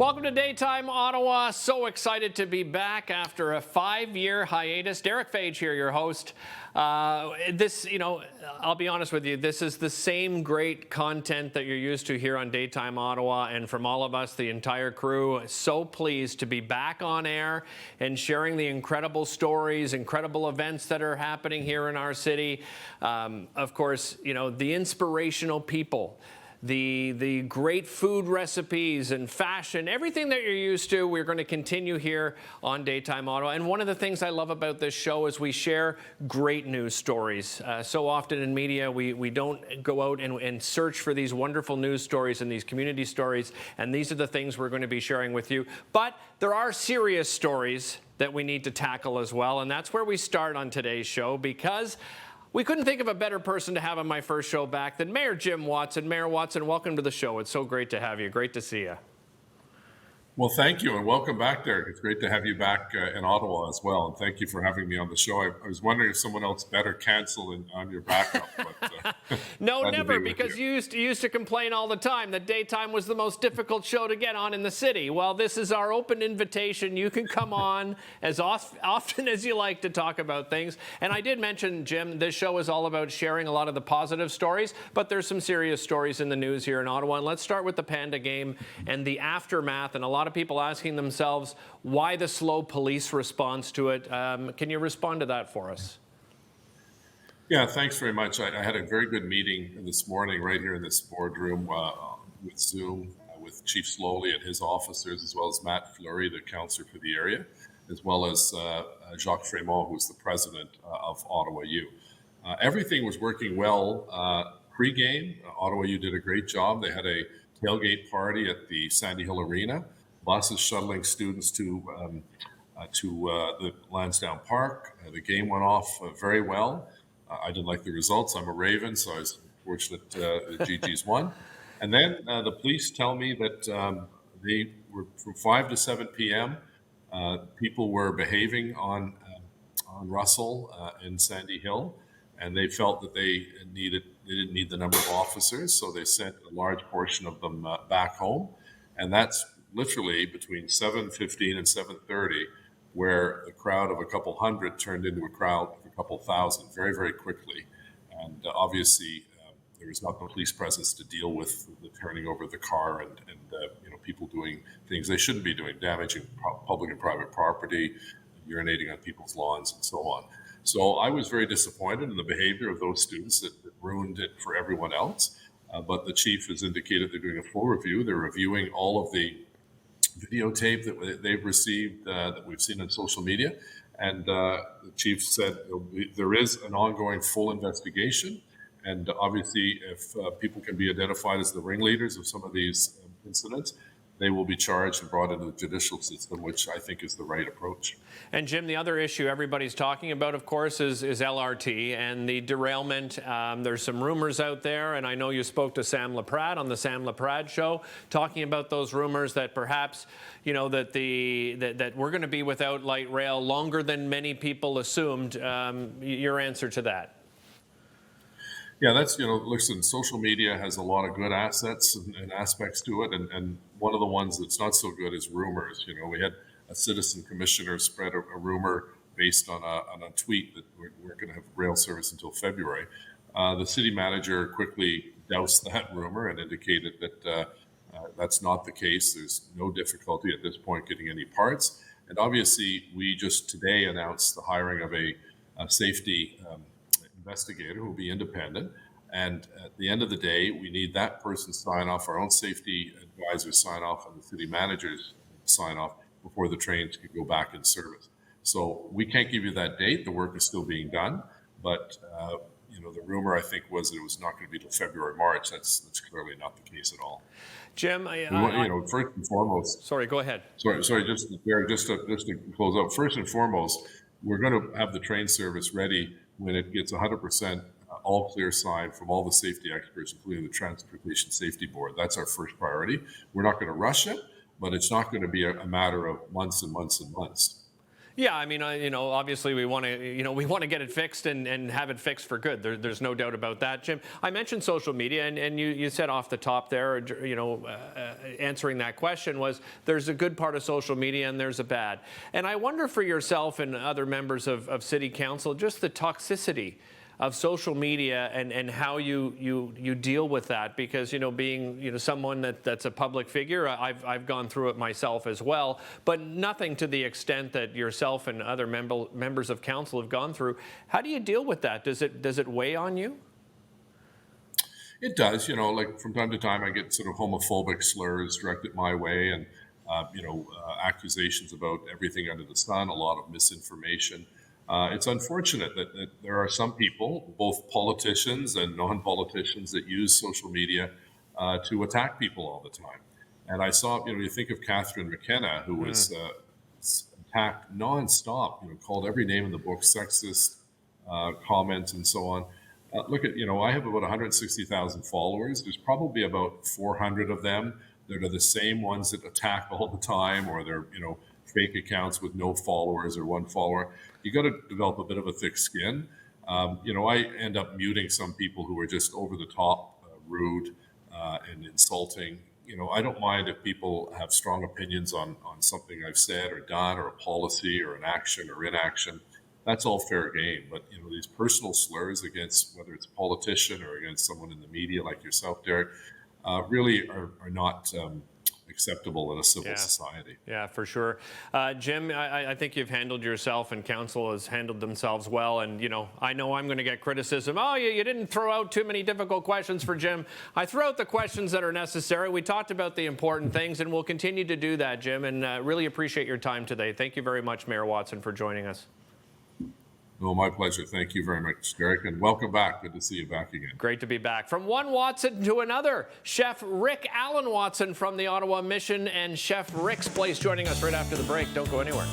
Welcome to Daytime Ottawa. So excited to be back after a 5-year hiatus. Derek Fage here, your host. I'll be honest with you, this is the same great content that you're used to here on Daytime Ottawa, and from all of us, the entire crew, so pleased to be back on air and sharing the incredible stories, incredible events that are happening here in our city. Of course, the inspirational people, the great food recipes and fashion, everything that you're used to, we're going to continue here on Daytime Ottawa. And one of the things I love about this show is we share great news stories. So often in media, we don't go out and search for these wonderful news stories and these community stories. And these are the things we're going to be sharing with you. But there are serious stories that we need to tackle as well. And that's where we start on today's show, because we couldn't think of a better person to have on my first show back than Mayor Jim Watson. Mayor Watson, welcome to the show. It's so great to have you. Great to see you. Well, thank you, and welcome back, Derek. It's great to have you back in Ottawa as well, and thank you for having me on the show. I was wondering if someone else better cancel on your backup. But, no, never, because you used to complain all the time that Daytime was the most difficult show to get on in the city. Well, this is our open invitation. You can come on as often as you like to talk about things. And I did mention, Jim, this show is all about sharing a lot of the positive stories, but there's some serious stories in the news here in Ottawa. And let's start with the Panda game and the aftermath, and a lot of people asking themselves why the slow police response to it. Can you respond to that for us? Yeah, thanks very much. I had a very good meeting this morning right here in this boardroom with Zoom with Chief Slowly and his officers, as well as Matt Fleury, the councillor for the area, as well as Jacques Frémont, who's the president of Ottawa U. Everything was working well pre-game. Ottawa U did a great job. They had a tailgate party at the Sandy Hill Arena. Buses shuttling students to the Lansdowne Park. The game went off very well. I didn't like the results. I'm a Raven, so I was fortunate the GGs won. And then the police tell me that they were from 5 to 7 p.m. People were behaving on Russell and Sandy Hill, and they felt that they didn't need the number of officers, so they sent a large portion of them back home, and that's literally between 7:15 and 7:30, where the crowd of a couple hundred turned into a crowd of a couple thousand very, very quickly. And obviously, there was not the police presence to deal with the turning over the car and people doing things they shouldn't be doing, damaging public and private property, urinating on people's lawns, and so on. So I was very disappointed in the behavior of those students that ruined it for everyone else. But the chief has indicated they're doing a full review. They're reviewing all of the videotape that they've received that we've seen on social media. And the chief said there is an ongoing full investigation. And obviously, if people can be identified as the ringleaders of some of these incidents, they will be charged and brought into the judicial system, which I think is the right approach. And Jim, the other issue everybody's talking about, of course, is LRT and the derailment. There's some rumors out there, and I know you spoke to Sam Laprade on the Sam Laprade show, talking about those rumors that perhaps, that we're going to be without light rail longer than many people assumed. Your answer to that? Yeah, that's, listen, social media has a lot of good assets and aspects to it. And one of the ones that's not so good is rumors. We had a citizen commissioner spread a rumor based on a tweet that we're going to have rail service until February. The city manager quickly doused that rumor and indicated that that's not the case. There's no difficulty at this point getting any parts. And obviously, we just today announced the hiring of a safety investigator who will be independent. And at the end of the day, we need that person sign off, our own safety advisor sign off, and the city managers sign off before the trains can go back in service. So we can't give you that date. The work is still being done. But, the rumor, I think, was that it was not going to be till February, March. That's clearly not the case at all. Jim, first and foremost. Sorry, go ahead. Sorry, just to close out. First and foremost, we're going to have the train service ready when it gets 100% all clear sign from all the safety experts, including the Transportation Safety Board. That's our first priority. We're not going to rush it, but it's not going to be a matter of months and months and months. Yeah, I mean, obviously we want to get it fixed and have it fixed for good. There's no doubt about that, Jim. I mentioned social media, and you said off the top there, answering that question was there's a good part of social media and there's a bad. And I wonder for yourself and other members of City Council, just the toxicity of social media and how you deal with that, because being someone that's a public figure, I've gone through it myself as well, but nothing to the extent that yourself and other members of council have gone through. How do you deal with that? Does it weigh on you? It does, like from time to time I get sort of homophobic slurs directed my way, and accusations about everything under the sun, a lot of misinformation. It's unfortunate that there are some people, both politicians and non-politicians, that use social media to attack people all the time. And I saw, you think of Catherine McKenna, who was attacked nonstop, called every name in the book, sexist comments and so on. Look at, I have about 160,000 followers. There's probably about 400 of them that are the same ones that attack all the time, or they're, fake accounts with no followers or one follower. You got to develop a bit of a thick skin. I end up muting some people who are just over the top, rude and insulting. I don't mind if people have strong opinions on something I've said or done, or a policy or an action or inaction. That's all fair game. But, these personal slurs against, whether it's a politician or against someone in the media like yourself, Derek, really are not acceptable in a civil society. Yeah, for sure. Jim, I think you've handled yourself, and council has handled themselves well. And, I know I'm going to get criticism. Oh, you didn't throw out too many difficult questions for Jim. I threw out the questions that are necessary. We talked about the important things, and we'll continue to do that, Jim. And really appreciate your time today. Thank you very much, Mayor Watson, for joining us. No, my pleasure. Thank you very much, Derek, and welcome back. Good to see you back again. Great to be back. From one Watson to another, Chef Rick Allen Watson from the Ottawa Mission, and Chef Rick's Place joining us right after the break. Don't go anywhere.